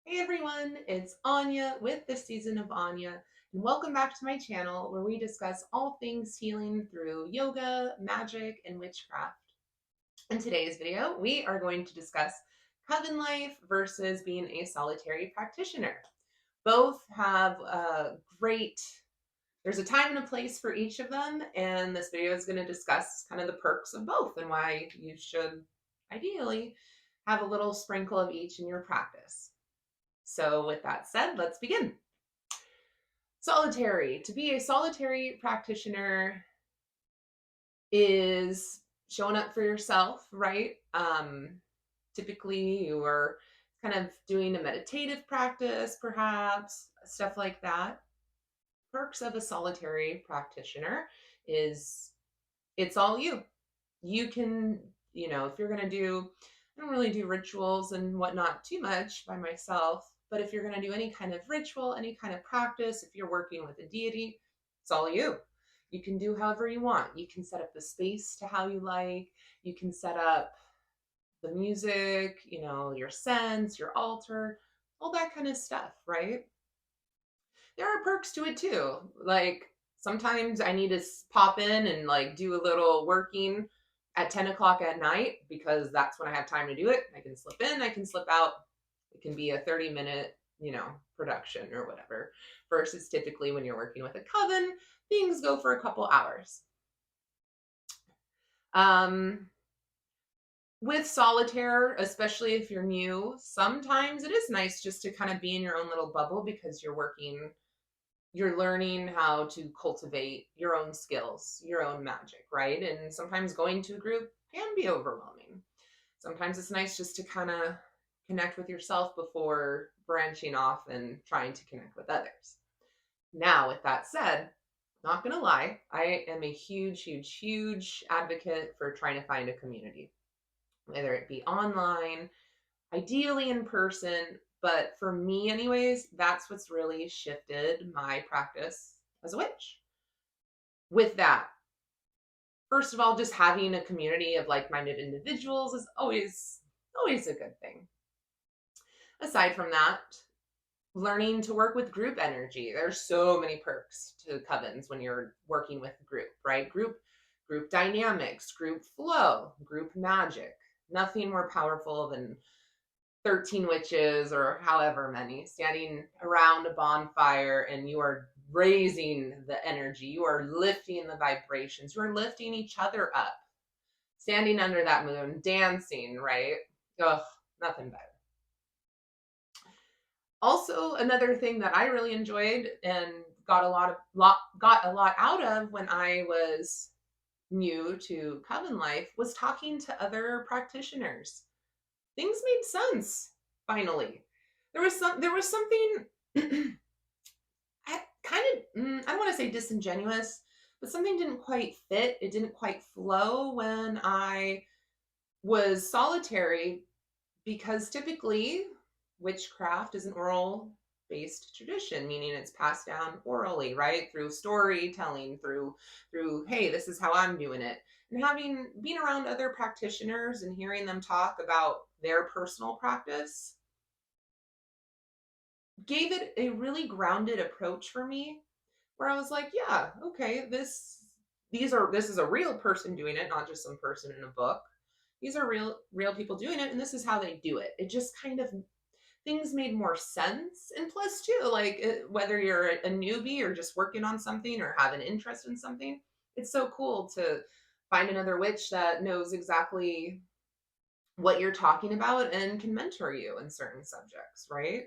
Hey everyone, it's Anya with this season of Anya, and welcome back to my channel where we discuss all things healing through yoga, magic, and witchcraft. In today's video, we are going to discuss coven life versus being a solitary practitioner. Both have there's a time and a place for each of them, and this video is going to discuss kind of the perks of both and why you should ideally have a little sprinkle of each in your practice. So with that said, let's begin. Solitary. To be a solitary practitioner is showing up for yourself, right? Typically you are kind of doing a meditative practice, perhaps, stuff like that. Perks of a solitary practitioner is it's all you. You can, if you're going to I don't really do rituals and whatnot too much by myself, but if you're going to do any kind of ritual, any kind of practice, if you're working with a deity, it's all you. You can do however you want. You can set up the space to how you like. You can set up the music, your scents, your altar, all that kind of stuff, right? There are perks to it too. Like sometimes I need to pop in and like do a little working at 10 o'clock at night because that's when I have time to do it. I can slip in, I can slip out. It can be a 30-minute, production or whatever. Versus typically when you're working with a coven, things go for a couple hours. With solitaire, especially if you're new, sometimes it is nice just to kind of be in your own little bubble because you're learning how to cultivate your own skills, your own magic, right? And sometimes going to a group can be overwhelming. Sometimes it's nice just to kind of connect with yourself before branching off and trying to connect with others. Now, with that said, not gonna lie, I am a huge, huge, huge advocate for trying to find a community, whether it be online, ideally in person. But for me, anyways, that's what's really shifted my practice as a witch. With that, first of all, just having a community of like-minded individuals is always a good thing. Aside from that, learning to work with group energy. There's so many perks to covens when you're working with a group, right? Group dynamics, group flow, group magic. Nothing more powerful than 13 witches or however many standing around a bonfire, and you are raising the energy, you are lifting the vibrations, you are lifting each other up, standing under that moon, dancing, right? Ugh, nothing better. Also, another thing that I really enjoyed and got a lot out of when I was new to coven life was talking to other practitioners. Things made sense finally. There was something I don't want to say disingenuous, but something didn't quite fit. It didn't quite flow when I was solitary, because typically witchcraft is an oral based tradition, meaning it's passed down orally, right? Through storytelling, through hey, this is how I'm doing it. And being around other practitioners and hearing them talk about their personal practice gave it a really grounded approach for me, where I was like, yeah, okay, this is a real person doing it, not just some person in a book. These are real people doing it, and this is how they do it. It just kind of, things made more sense. And plus too, like whether you're a newbie or just working on something or have an interest in something, it's so cool to find another witch that knows exactly what you're talking about and can mentor you in certain subjects, right?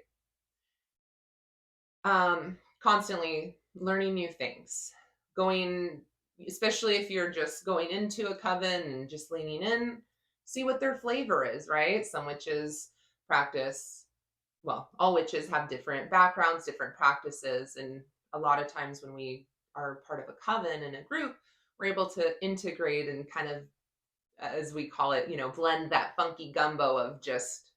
Constantly learning new things, going, especially if you're just going into a coven and just leaning in, see what their flavor is, right? Some witches practice, well, all witches have different backgrounds, different practices, and a lot of times when we are part of a coven in a group, we're able to integrate and kind of, as we call it, blend that funky gumbo of just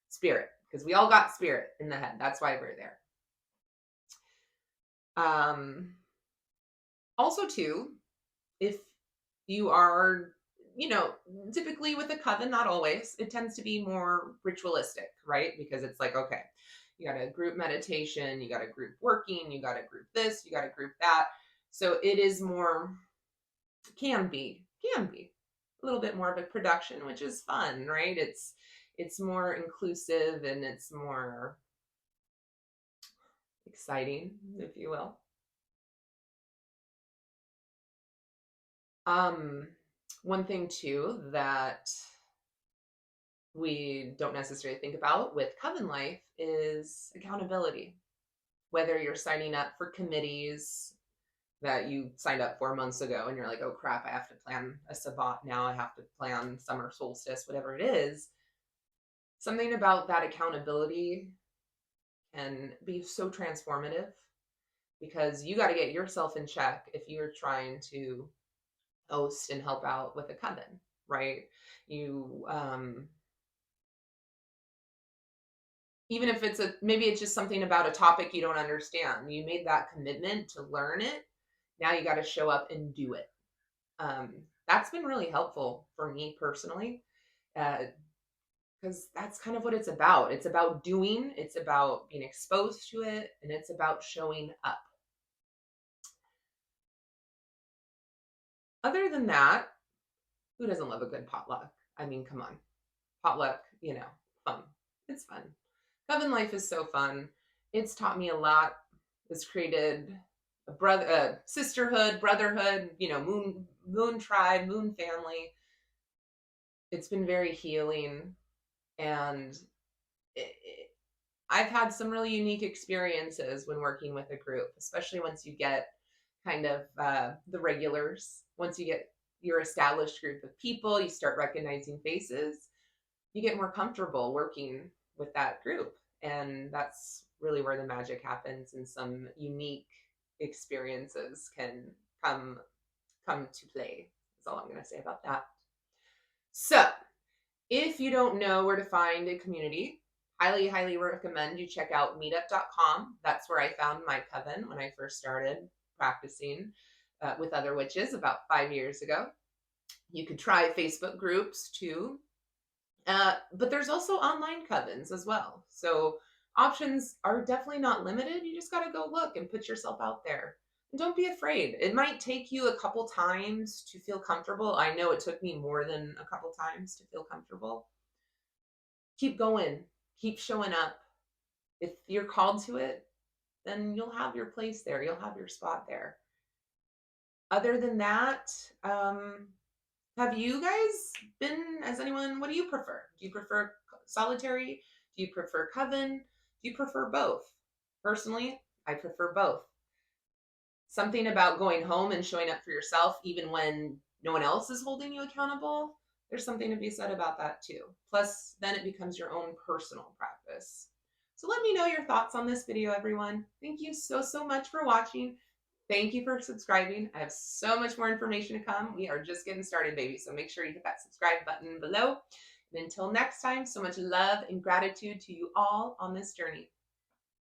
spirit, because we all got spirit in the head. That's why we're there. Also too, if you are you know, typically with a coven, not always, it tends to be more ritualistic, right? Because it's like, okay, you got a group meditation, you got a group working, you got a group this, you got a group that. So it is more, can be a little bit more of a production, which is fun, right? It's more inclusive and it's more exciting, if you will. One thing too that we don't necessarily think about with coven life is accountability. Whether you're signing up for committees that you signed up 4 months ago and you're like, oh crap, I have to plan a sabbat now, I have to plan summer solstice, whatever it is. Something about that accountability can be so transformative because you got to get yourself in check if you're trying to host and help out with a coven, right? You even if it's maybe it's just something about a topic you don't understand, you made that commitment to learn it, now you got to show up and do it. That's been really helpful for me personally, because that's kind of what it's about. It's about doing, it's about being exposed to it, and it's about showing up. Other than that, who doesn't love a good potluck? I mean, come on. Potluck, fun. It's fun. Coven life is so fun. It's taught me a lot. It's created a sisterhood, brotherhood, moon tribe, moon family. It's been very healing, and I've had some really unique experiences when working with a group, especially once you get kind of the regulars. Once you get your established group of people, you start recognizing faces, you get more comfortable working with that group. And that's really where the magic happens, and some unique experiences can come to play. That's all I'm going to say about that. So if you don't know where to find a community, highly recommend you check out meetup.com. That's where I found my coven when I first started practicing with other witches about 5 years ago. You could try Facebook groups too, but there's also online covens as well. So options are definitely not limited. You just got to go look and put yourself out there. And don't be afraid. It might take you a couple times to feel comfortable. I know it took me more than a couple times to feel comfortable. Keep going. Keep showing up. If you're called to it, then you'll have your place there. You'll have your spot there. Other than that, have you guys been, as anyone, what do you prefer? Do you prefer solitary? Do you prefer coven? Do you prefer both? Personally, I prefer both. Something about going home and showing up for yourself, even when no one else is holding you accountable, there's something to be said about that too. Plus, then it becomes your own personal practice. So let me know your thoughts on this video, everyone. Thank you so much for watching. Thank you for subscribing. I have so much more information to come. We are just getting started, baby. So make sure you hit that subscribe button below. And until next time, so much love and gratitude to you all on this journey.